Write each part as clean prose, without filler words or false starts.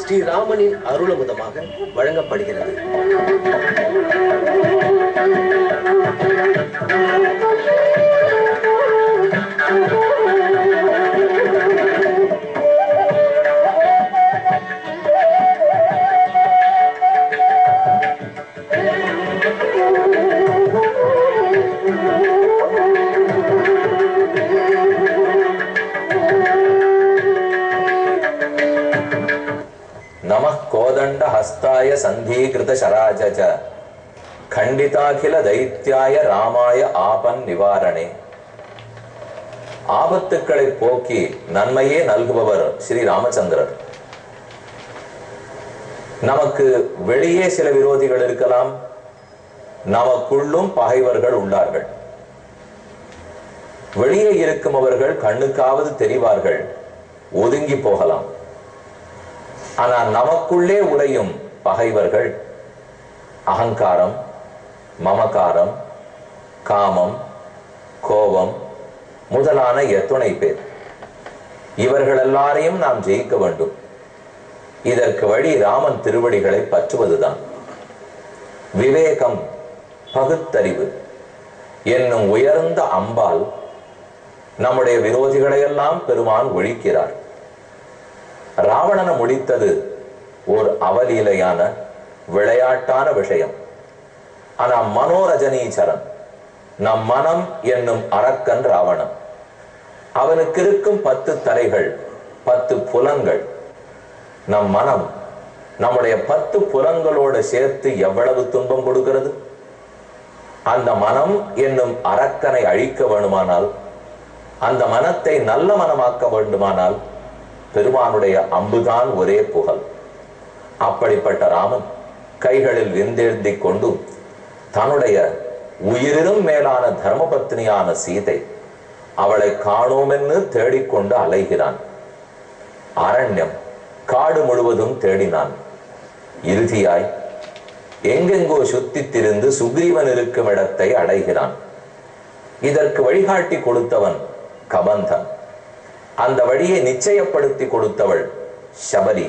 ஸ்ரீராமனின் அருளமுதமாக வழங்கப்படுகிறது. नमः कोदंड हस्ताय संधीकृत शराजज खंडिताखिल दैत्याय रामाय आपन निवारणे ஆபத்துக்களை போக்கி நன்மையே நல்குபவர் ஸ்ரீ ராமச்சந்திரர். நமக்கு வெளியே சில விரோதிகள் இருக்கலாம், நமக்குள்ளும் பகைவர்கள் உள்ளார்கள். வெளியே இருக்கும் அவர்கள் கண்ணுக்காவது தெரிவார்கள், ஒதுங்கி போகலாம். ஆனால் நமக்குள்ளே உறையும் பகைவர்கள் அகங்காரம், மமகாரம், காமம், கோபம் முதலான எத்துணை பேர். இவர்கள் எல்லாரையும் நாம் ஜெயிக்க வேண்டும். இதற்கு வழி ராமன் திருவடிகளை பற்றுவதுதான். விவேகம், பகுத்தறிவு என்னும் உயர்ந்த அம்பால் நம்முடைய விரோதிகளையெல்லாம் பெருமான் ஒழிக்கிறார். ராவணனை முடித்தது ஒரு அவலீலையான விளையாட்டான விஷயம். ஆனா மனோரஜனீச்சரன், நம் மனம் என்னும் அரக்கன் ராவணன். அவனுக்கு இருக்கும் 10 தலைகள், 10 புலங்கள். நம் மனம் நம்முடைய 10 புலங்களோடு சேர்த்து எவ்வளவு துன்பம் கொடுக்கிறது. அந்த மனம் என்னும் அரக்கனை அழிக்க வேண்டுமானால், அந்த மனத்தை நல்ல மனமாக்க வேண்டுமானால் பெருமானுடைய அம்புதான் ஒரே புகழ். அப்படிப்பட்ட ராமன் கைகளில் விந்தெழுதி கொண்டு தன்னுடைய உயிரினும் மேலான தர்மபத்னியான சீதை அவளை காணோம் என்று தேடிக்கொண்டு அலைகிறான். அரண்யம் காடு முழுவதும் தேடினான். இறுதியாய் எங்கெங்கோ சுத்தி திரிந்து சுக்ரீவன் இருக்கும் இடத்தை அடைகிறான். இதற்கு வழிகாட்டி கொடுத்தவன் கபந்தன். அந்த வழியை நிச்சயப்படுத்தி கொடுத்தவள் சபரி.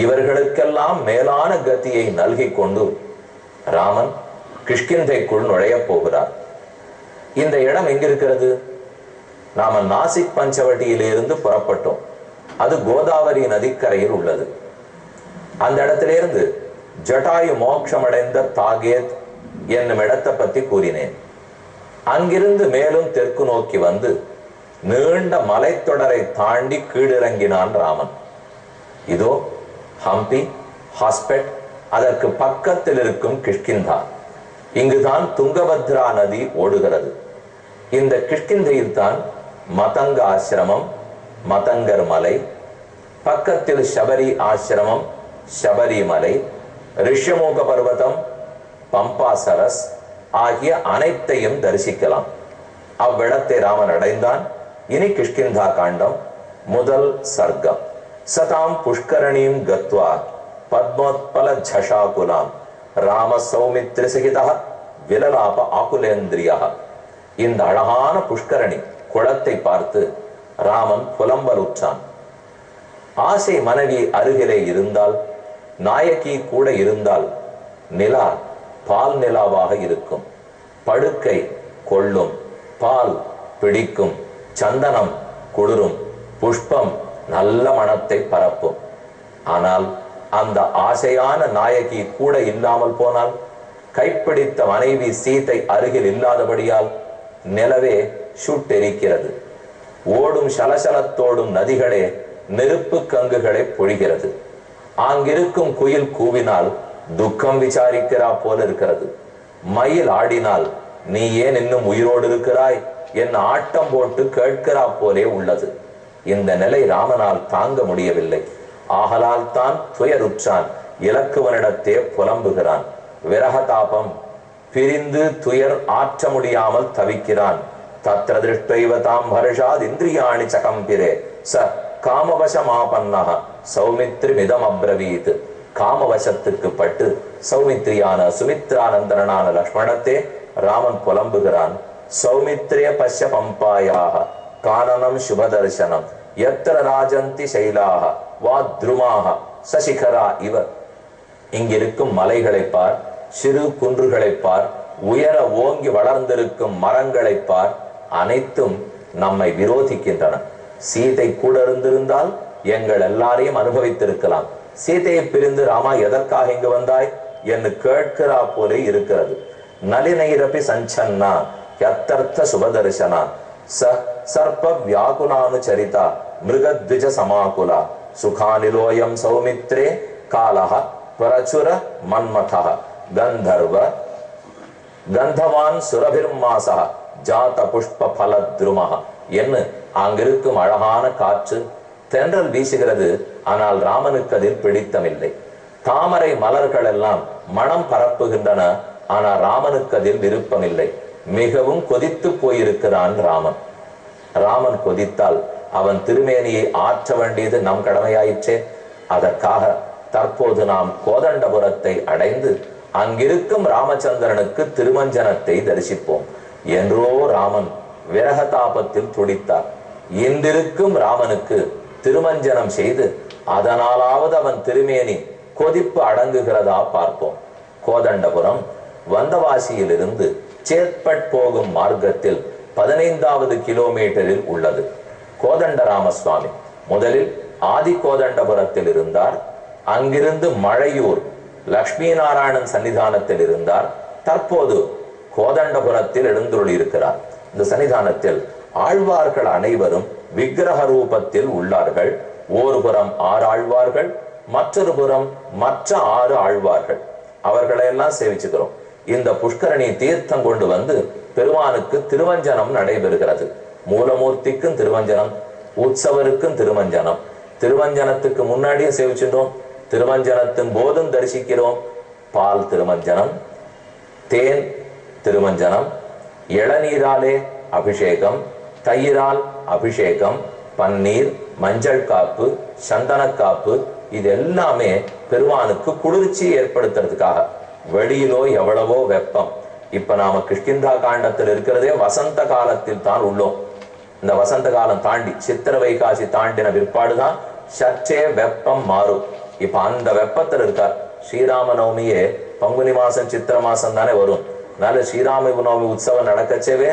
இவர்களுக்கெல்லாம் மேலான கதியை நல்கி கொண்டு ராமன் கிஷ்கிந்தைக்குள் நுழைய போகிறார். இந்த இடம் எங்கிருக்கிறது? நாம நாசிக் பஞ்சவட்டியிலிருந்து புறப்பட்டோம். அது கோதாவரி நதிக்கரையில் உள்ளது. அந்த இடத்திலிருந்து ஜட்டாயு மோட்சமடைந்த தாகேத் என்னும் இடத்தை பத்தி கூறினேன். அங்கிருந்து மேலும் தெற்கு நோக்கி வந்து நீண்ட மலைத்தொடரை தாண்டி கீழிறங்கினான் ராமன். இதோ ஹம்பி, ஹாஸ்பெட், அதற்கு பக்கத்தில் இருக்கும் கிஷ்கிந்தா. இங்குதான் துங்கபத்ரா நதி ஓடுகிறது. இந்த கிஷ்கிந்தையில் தான் மதங்க ஆசிரமம், மதங்கர் மலை, பக்கத்தில் சபரி ஆசிரமம், சபரி மலை, ரிஷமுக பர்வதம், பம்பா சரஸ் ஆகிய அனைத்தையும் தரிசிக்கலாம். அவ்விடத்தை ராமன் அடைந்தான். இனி கிஷ்கிந்தா காண்டம் முதல் சர்க்கம். சதாம் புஷ்கரணீம் கத்வா பத்மோத்பல ஜஷாகுலாம் ராம சௌமித்ரி சகிதா விலலாப ஆகுலேந்திரியா. இந்த அழகான புஷ்கரணி குளத்தை பார்த்து ராமன் புலம்பலுற்றான். ஆசை மனைவி அருகிலே இருந்தால், நாயகி கூட இருந்தால் நிலா பால் நிலாவாக இருக்கும். படுக்கை கொள்ளும், பால் பிடிக்கும், சந்தனம் குளிரும், புஷ்பம் நல்ல மனத்தை பரப்பும். ஆனால் அந்த ஆசையான நாயகி கூட இல்லாமல் போனால், கைப்பிடித்த மனைவி சீதை அருகில் இல்லாதபடியால் நிலவே சுட்டெரிக்கிறது. ஓடும் சலசலத்தோடும் நதிகளே நெருப்பு கங்குகளை பொழிகிறது. அங்கிருக்கும் குயில் கூவினால் துக்கம் விசாரிக்கிறா போல இருக்கிறது. மயில் ஆடினால் நீ ஏன் இன்னும் உயிரோடு இருக்கிறாய் என் ஆட்டம் போட்டு கேட்கிறா போலே உள்ளது. இந்த நிலை ராமனால் தாங்க முடியவில்லை. ஆகலால் தான் துயருற்றான். இலக்குவனிடத்தே புலம்புகிறான். விரகதாபம், பிரிந்து துயர் ஆற்ற முடியாமல் தவிக்கிறான். தத்ர திருஷ்டைவதாம் ஹர்ஷாத் இந்திரியாணி சகம்பிரே ச காமவசமாபன்னஹ சௌமித்ரி மிதம் அப்ரவீத். காமவசத்துக்கு பட்டு சௌமித்ரியான சுமித்ரானந்தனான லக்ஷ்மணத்தே ராமன் புலம்புகிறான். சௌமித்ரிய பஷ்ய பம்பாயாக கானனம் சுபதர்சனம் யத்ர ராஜந்தி சைலாக வாத்ருமாக சசிகரா இவ. இங்கிருக்கும் மலைகளை பார், சிறு குன்றுகளை பார், உயர ஓங்கி வளர்ந்திருக்கும் மரங்களை பார், அனைத்தும் நம்மை விரோதிக்கின்றன. சீதை கூட இருந்திருந்தால் எங்கள் எல்லாரையும் அனுபவித்திருக்கலாம். சீதையை பிரிந்து ராமா எதற்காக இங்கு வந்தாய் என்று கேட்கிறா போலே இருக்கிறது. நளினைரபி சஞ்சன்னா யத்தர்த்த சுபதர்சனா சர்ப்ப வியாகுலானுச்சரிதா மிருகத்விஜ சமாகுலா சுகானிலோயம் சௌமித்ரே காலஹ பிரச்சுர மன்மதா கந்தர்வ கந்தவான் சுரபிர்மாசா ஜாத புஷ்ப பலத்ருமஹ என்று அங்கிருக்கும் அழகான காற்று தென்றல் வீசுகிறது. ஆனால் ராமனுக்கு அதில் பிடித்தமில்லை. தாமரை மலர்கள் எல்லாம் மனம் பரப்புகின்றன. ஆனால் ராமனுக்கு அதில் விருப்பமில்லை. மிகவும் கொதித்து போயிருக்கிறான் ராமன். ராமன் கொதித்தால் அவன் திருமேனியை ஆற்ற வேண்டியது நம் கடமையாயிற்றே. அதற்காக தற்போது நாம் கோதண்டபுரத்தை அடைந்து அங்கிருக்கும் ராமச்சந்திரனுக்கு திருமஞ்சனத்தை தரிசிப்போம். என்றோ ராமன் விரகதாபத்தில் துடித்தார். இன்றிருக்கும் ராமனுக்கு திருமஞ்சனம் செய்து அதனாலாவது அவன் திருமேனி கொதிப்பு அடங்குகிறதா பார்ப்போம். கோதண்டபுரம் வந்தவாசியிலிருந்து சேத்பட் போகும் மார்க்கத்தில் 15வது கிலோமீட்டரில் உள்ளது. கோதண்டராமசுவாமி முதலில் ஆதி கோதண்டபுரத்தில் இருந்தார். அங்கிருந்து மழையூர் லட்சுமி நாராயணன் சன்னிதானத்தில் இருந்தார். தற்போது கோதண்டபுரத்தில் எழுந்துள்ளிருக்கிறார். இந்த சன்னிதானத்தில் ஆழ்வார்கள் அனைவரும் விக்கிரக ரூபத்தில் உள்ளார்கள். ஒரு புறம் 6 ஆழ்வார்கள், மற்றொரு புறம் மற்ற 6 ஆழ்வார்கள். அவர்களையெல்லாம் சேவிச்சுக்கிறோம். இந்த புஷ்கரணி தீர்த்தம் கொண்டு வந்து பெருமானுக்கு திருவஞ்சனம் நடைபெறுகிறது. மூலமூர்த்திக்கும் திருவஞ்சனம், உற்சவருக்கும் திருவஞ்சனம். திருவஞ்சனத்துக்கு முன்னாடியே சேவிச்சுட்டோம், திருவஞ்சனத்தின் போதும் தரிசிக்கிறோம். பால் திருமஞ்சனம், தேன் திருமஞ்சனம், இளநீராலே அபிஷேகம், தயிரால் அபிஷேகம், பன்னீர், மஞ்சள் காப்பு, சந்தன காப்பு, இது எல்லாமே பெருமானுக்கு குளிர்ச்சி ஏற்படுத்துறதுக்காக. வெளியிலோ எவ்வளவோ வெப்பம். இப்ப நாம கிஷ்கிந்தா காண்டத்தில் இருக்கிறதே வசந்த காலத்தில் தான் உள்ளோம். இந்த வசந்த காலம் தாண்டி சித்திர வைகாசி தாண்டின பிற்பாடுதான் சற்றே வெப்பம் மாறும். இப்ப அந்த வெப்பத்தில் இருக்கார். ஸ்ரீராம நவமியே பங்குனி மாசம் சித்திர மாசம் தானே வரும். அதனால ஸ்ரீராம நவமி உற்சவம் நடக்கச்சவே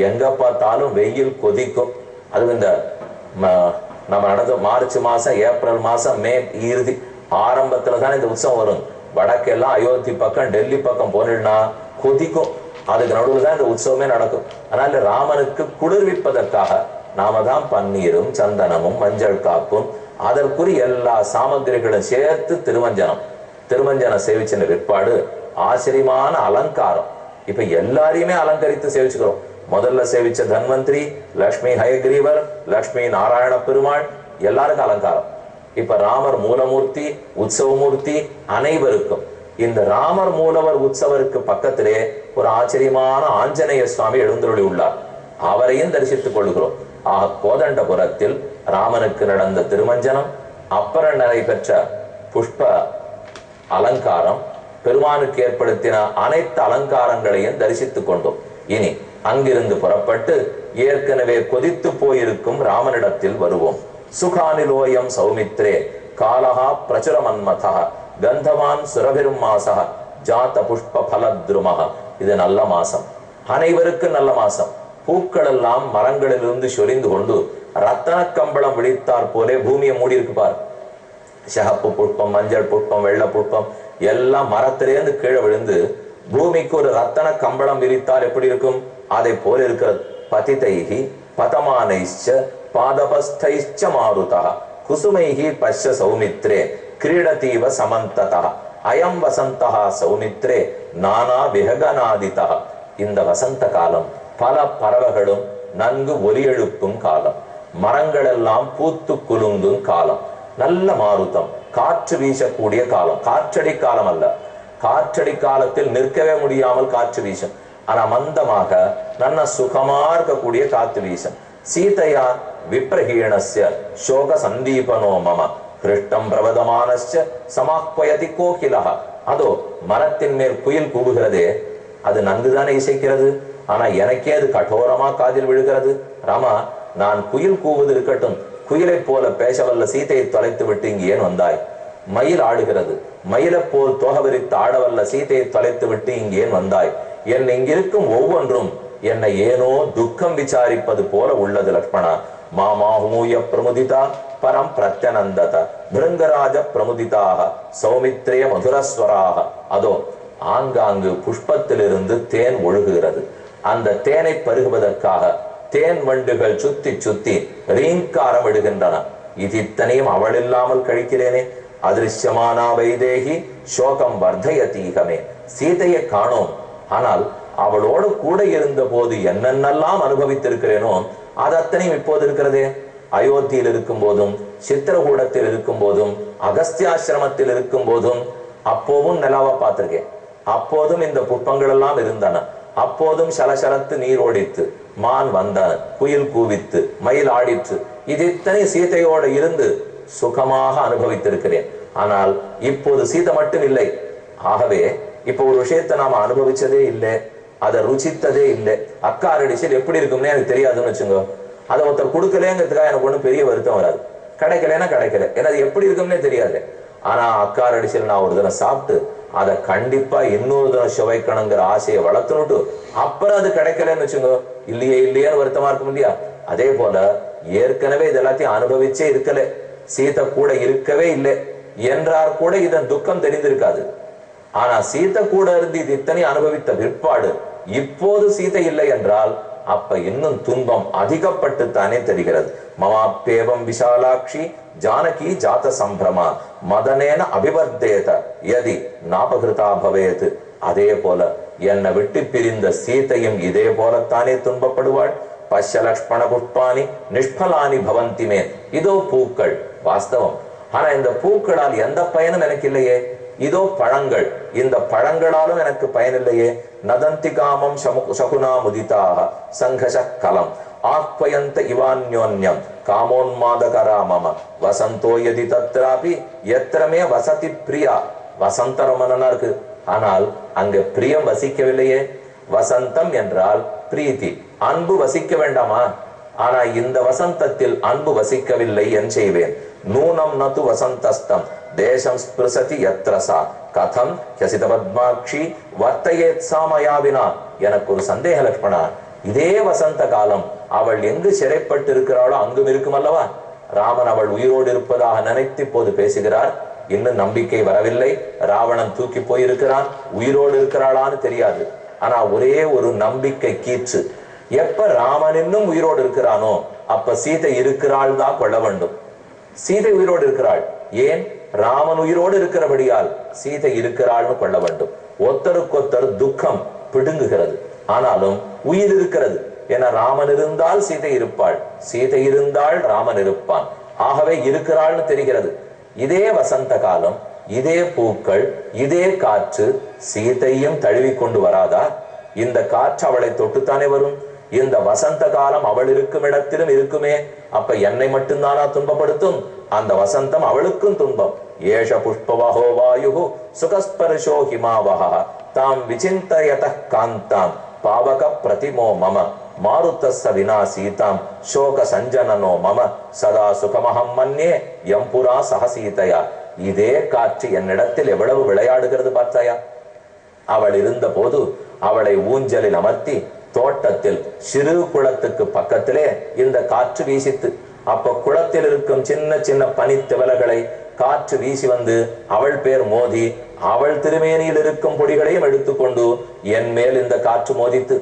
எங்க பார்த்தாலும் வெயில் கொதிக்கும். அது இந்த நம்ம நடந்த மார்ச் மாசம், ஏப்ரல் மாசம், மே இறுதி ஆரம்பத்துல தான் இந்த உற்சவம் வரும். வடக்கெல்லாம் அயோத்தி பக்கம், டெல்லி பக்கம் போனா கொதிக்கும். அதுக்கு நடுவில் தான் இந்த உற்சவமே நடக்கும். அதனால ராமனுக்கு குளிர்விப்பதற்காக நாம தான் பன்னீரும் சந்தனமும் மஞ்சள் காப்பும் அதற்குரிய எல்லா சாமகிரிகளும் சேர்த்து திருமஞ்சனம் சேவிச்சின பிற்பாடு ஆச்சரியமான அலங்காரம். இப்ப எல்லாரையுமே அலங்கரித்து சேவிச்சுக்கிறோம். முதல்ல சேவிச்ச தன்வந்திரி, லக்ஷ்மி ஹயக்ரீவர், லக்ஷ்மி நாராயண பெருமாள், எல்லாருக்கும் அலங்காரம். இப்ப ராமர் மூலமூர்த்தி, உற்சவமூர்த்தி அனைவருக்கும். இந்த ராமர் மூலவர் உற்சவருக்கு பக்கத்திலே ஒரு ஆச்சரியமான ஆஞ்சநேய சுவாமி எழுந்தருளி உள்ளார். அவரையும் தரிசித்துக் கொள்கிறோம். ஆக கோதண்டபுரத்தில் ராமனுக்கு நடந்த திருமஞ்சனம், அப்புறம் நடைபெற்ற புஷ்ப அலங்காரம், பெருமானுக்கு ஏற்படுத்தின அனைத்து அலங்காரங்களையும் தரிசித்துக் கொண்டோம். இனி அங்கிருந்து புறப்பட்டு ஏற்கனவே கொதித்து போயிருக்கும் ராமனிடத்தில் வருவோம். சுகானிலோயம் சௌமித்ரே காலஹா பிரச்சுர மன்மதா கந்தவான் சுரபிர்மாசா ஜாத புஷ்ப பலத்ருமஹ. இது நல்ல மாசம், அனைவருக்கும் நல்ல மாசம். பூக்கள் எல்லாம் மரங்களிலிருந்து சொரிந்து கொண்டு ரத்தன கம்பளம் விழித்தார் போலே பூமியை மூடி இருக்கு பார். சிகப்பு புஷ்பம், மஞ்சள் புஷ்பம், வெள்ளை புஷ்பம் எல்லாம் மரத்திலேருந்து கீழே விழுந்து பூமிக்கு ஒரு ரத்தன கம்பளம் விரித்தால் எப்படி இருக்கும்? அதை போல இருக்கிறது. பதிதைஹி பதமானைச்ச பாதபஸ்தைச்ச மாருதா குசுமைஹி பஷ்ய சௌமித்ரே கிரீடதீவ சமந்ததா அயம் வசந்தா சௌமித்ரே நானா விஹகநாதிதா. இந்த வசந்த காலம் பல பறவைகளும் நன்கு ஒலி எழுப்பும் காலம். மரங்கள் எல்லாம் பூத்து குலுங்கும் காலம். நல்ல மாருதம், காற்று வீசக்கூடிய காலம். காற்றடி காலம் அல்ல. காற்றடி காலத்தில் நிற்கவே முடியாமல் காற்று வீசும். ஆனா மந்தமாக நல்ல சுகமா இருக்கக்கூடிய காத்து வீசும். சீதையா விப்ரஹீணஸ்ய சோக சந்தீபனோ மம கிருஷ்டம் பிரபதமானஸ்ய சமாக்வயதி கோகிலஹ. அதோ மரத்தின் மேல் குயில் கூவுகிறதே, அது நன்குதானே இசைக்கிறது. ஆனா எனக்கே அது கடோரமா காதில் விழுகிறது. ராமா, நான் குயில் கூவது இருக்கட்டும், குயிலை போல பேசவல்ல சீதையை தொலைத்து விட்டு இங்கு ஏன் வந்தாய்? மயில் ஆடுகிறது. மயிலை போல் தோகவிரித்து ஆடவல்ல சீதையை தொலைத்து விட்டு இங்கேன் வந்தாய்? என் இங்கிருக்கும் ஒவ்வொன்றும் என்னை ஏனோ துக்கம் விசாரிப்பது போல உள்ளது லக்ஷ்மணா. மாமாஹூய பிரமுதிதா பரம் பிரத்யனந்தத பிருங்கராஜ பிரமுதிதாக சௌமித்ரே மதுரஸ்வராக. அதோ ஆங்காங்கு புஷ்பத்திலிருந்து தேன் ஒழுகுகிறது. அந்த தேனை பருகுவதற்காக தேன் வண்டுகள் சுத்தி சுத்தி ரீங்காரம் இடுகின்றன. இது இத்தனையும் அவள் இல்லாமல் கழிக்கிறேனே. அதிருஷ்யமானா வைதேகி சோகம் வர்தயதீகமே. சீதையை காணோம், ஆனால் அவளோடு கூட இருந்த போது என்னென்னலாம் அனுபவித்திருக்கிறேனோ அது அத்தனையும் இப்போது இருக்கிறதே. அயோத்தியில் இருக்கும் போதும், சித்திரகூடத்தில் இருக்கும் போதும், அகஸ்தியாசிரமத்தில் இருக்கும் போதும், அப்போதும் நிலாவை பார்த்திருக்கேன். அப்போதும் இந்த புஷ்பங்கள் எல்லாம் இருந்தன. அப்போதும் சலசலத்து நீர் ஓடித்து, மான் வந்தன, குயில் கூவித்து, மயில் ஆடிற்று. இது இத்தனை சீதையோடு இருந்து சுகமாக அனுபவித்திருக்கிறேன். ஆனால் இப்போது சீதை மட்டும் இல்லை. ஆகவே இப்ப ஒரு விஷயத்தை நாம அனுபவிச்சதே இல்லை, அதை ருச்சித்ததே இல்லை. அக்காரடிச்சல் எப்படி இருக்கும்னே எனக்கு தெரியாதுன்னு வச்சுங்க. அதை ஒருத்தர் கொடுக்கலேங்கிறதுக்காக எனக்கு ஒன்றும் பெரிய வருத்தம் வராது. கிடைக்கலன்னா கிடைக்கல, ஏன்னா அது எப்படி இருக்கும்னே தெரியாது. ஆனா அக்காரடிச்சல் நான் ஒரு தினம் சாப்பிட்டு அதை கண்டிப்பா இன்னொரு தினம் சுவைக்கணுங்கிற ஆசையை வளர்த்துனுட்டு அப்புறம் அது கிடைக்கலன்னு வச்சுங்க, இல்லையே இல்லையேன்னு வருத்தமா இருக்கும் இல்லையா? அதே போல ஏற்கனவே இது எல்லாத்தையும் அனுபவிச்சே இருக்கல, சீதை கூட இருக்கவே இல்லை என்றார் கூட இதன் துக்கம் தெரிந்திருக்காது. ஆனா சீதை கூட இருந்து இது இத்தனை அனுபவித்த பிற்பாடு இப்போது சீதை இல்லை என்றால் அப்ப இன்னும் துன்பம் அதிகப்பட்டுத்தானே தெரிகிறது. மமாப்பேவம் விஷாலாட்சி ஜானகி ஜாத சம்பிரமா மதனேன அபிவர்தேத யதி நாபகிருதா பவேத். அதே போல என்னை விட்டு பிரிந்த சீதையும் இதே போலத்தானே துன்பப்படுவாள். பஷ்ய லக்ஷ்மண புஷ்பானி நிஷ்பலானி பவந்திமே. இதோ பூக்கள் வாஸ்தவம், ஆனா இந்த பூக்களால் எந்த பயனும் எனக்கு இல்லையே. இதோ பழங்கள், இந்த பழங்களாலும் எனக்கு பயனில்லையே. நதந்தி காமம் சகுனா முதிதாக சங்கஷ கலம் ஆக்வயந்த இவான்யோன்யம் காமோன்மாதகரா மம வசந்தோ யதி தத்ராபி எத்திரமே வசதி பிரியா. வசந்த ரொம்ப நல்லா இருக்கு, ஆனால் அங்க பிரியம் வசிக்கவில்லையே. வசந்தம் என்றால் பிரீத்தி, அன்பு வசிக்க வேண்டாமா? ஆனா இந்த வசந்தத்தில் அன்பு வசிக்கவில்லை. என் செய்வேன்? நூனம் நது வசந்தஸ்தம் தேசம் ஸ்பிருசதி யத்ரசா கதம் யசித பத்மாட்சி வர்த்தயேத் சாமயாவினா. எனக்கு ஒரு சந்தேக லக்ஷ்மணா, இதே வசந்த காலம் அவள் எங்கு சிறைப்பட்டு இருக்கிறாளோ அங்கும் இருக்கும் அல்லவா? ராமன் அவள் உயிரோடு இருப்பதாக நினைத்து இப்போது பேசுகிறார். இன்னும் நம்பிக்கை வரவில்லை. ராவணன் தூக்கி போயிருக்கிறான், உயிரோடு இருக்கிறாளான்னு தெரியாது. ஆனா ஒரே ஒரு நம்பிக்கை கீற்று, எப்ப ராமன் இன்னும் உயிரோடு இருக்கிறானோ அப்ப சீதை இருக்கிறாள் தான் கொள்ள வேண்டும். சீதை உயிரோடு இருக்கிறாள், ஏன்? ராமன் உயிரோடு இருக்கிறபடியால் சீதை இருக்கிறாள்னு கொள்ள வேண்டும். ஒருத்தருக்கொத்தர் துக்கம் பிடுங்குகிறது, ஆனாலும் உயிர் இருக்கிறது. என ராமன் இருந்தால் சீதை இருப்பாள், சீதை இருந்தால் ராமன் இருப்பான். ஆகவே இருக்கிறாள்னு தெரிகிறது. இதே வசந்த காலம், இதே பூக்கள், இதே காற்று சீதையும் தழுவி கொண்டு வராதா? இந்த காற்று அவளை தொட்டுத்தானே வரும். இந்த வசந்த காலம் அவள் இருக்கும் இடத்திலும் இருக்குமே. அப்ப என்னை மட்டும்தானா துன்பப்படுத்தும்? அந்த வசந்தம் அவளுக்கும் துன்பம். ஏஷ புஷ்பவஹோ வாயுஹு சுகஸ்பர்ஷோ ஹிமாவஹ தாம் விசிந்தயத காந்தாம் பாவக பிரதிமோ மம மாருத்தஸ்ஸ வினா சீதாம் சோக சஞ்சனனோ மம சதா சுகமஹம் மன்யே யம்புரா சஹசீதயா. இதே காற்று என்னிடத்தில் எவ்வளவு விளையாடுகிறது பார்த்தாயா? அவள் இருந்த போது அவளை ஊஞ்சலில் அமர்த்தி தோட்டத்தில் சிறு குளத்துக்கு பக்கத்திலே இந்த காற்று வீசித்து, அப்ப குளத்தில் இருக்கும் சின்ன சின்ன பனித்திவலைகளை காற்று வீசி வந்து அவள் பேர் மோதி அவள் திருமேனியில் இருக்கும் பொடிகளையும் எடுத்துக்கொண்டு என் மேல் இந்த காற்று மோதித்து.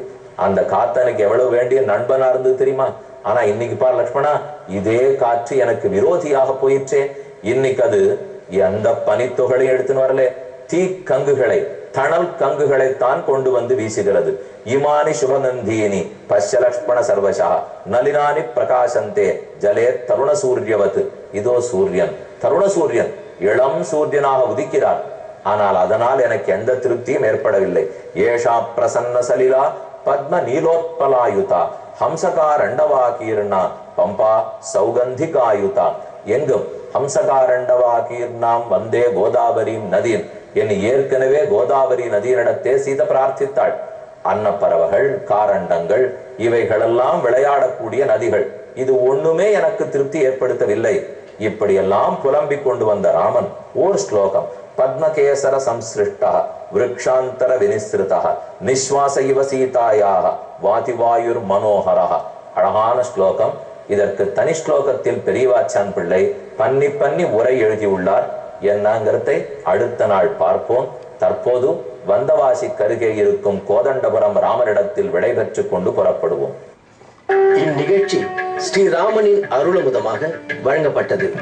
அந்த காத்து எனக்கு எவ்வளவு வேண்டிய நண்பனா இருந்தது தெரியுமா? ஆனா இன்னைக்கு பார் லக்ஷ்மணா, இதே காற்று எனக்கு விரோதியாக போயிற்றே. இன்னைக்கு அது எந்த பனித்துகளையும் எடுத்துன்னு வரல, தீ கங்குகளை, தணல் கங்குகளை தான் கொண்டு வந்து வீசுகிறது. இமானி சுபநந்தீனி பஷ்ய லக்ஷ்மண சர்வசா நளினானி பிரகாசந்தே ஜலே தருண சூரியவத். இதோ சூரியன், தருண சூரியன், இளம் சூரியனாக உதிக்கிறார். ஆனால் அதனால் எனக்கு எந்த திருப்தியும் ஏற்படவில்லை. ஏஷா பிரசன்ன சலிலா பத்ம நீலோத்பலாயுதா ஹம்சகாரண்டவா கீர்ணா பம்பா சௌகந்திகாயுதா. எங்கும் ஹம்சகாரண்டவா கீர்ணாம் வந்தே கோதாவரீம் நதீன் என்று ஏற்கனவே கோதாவரி நதியினிடத்தே சீதை பிரார்த்தித்தாள். அன்னப்பறவைகள், காரண்டங்கள், இவைகளெல்லாம் விளையாடக்கூடிய நதிகள். இது ஒண்ணுமே எனக்கு திருப்தி ஏற்படுத்தவில்லை. இப்படியெல்லாம் புலம்பிக் கொண்டு வந்த ராமன் ஓர் ஸ்லோகம் பத்மகேசர சம்சிருஷ்டா விருக்ஷாந்தர வினிஸ்ருதா நிஸ்வாச இவ சீதாயாக வாதிவாயுர் மனோகரா. அழகான ஸ்லோகம். இதற்கு தனி ஸ்லோகத்தில் பெரியவாச்சான் பிள்ளை பன்னி பன்னி உரை எழுதியுள்ளார். என்னங்கிறதை அடுத்த நாள் பார்ப்போம். தற்போது வந்தவாசி கருகே இருக்கும் கோதண்டபுரம் ராமனிடத்தில் விடைபெற்று கொண்டு புறப்படுவோம். இந்நிகழ்ச்சி ஸ்ரீராமனின் அருளமுதமாக வழங்கப்பட்டது.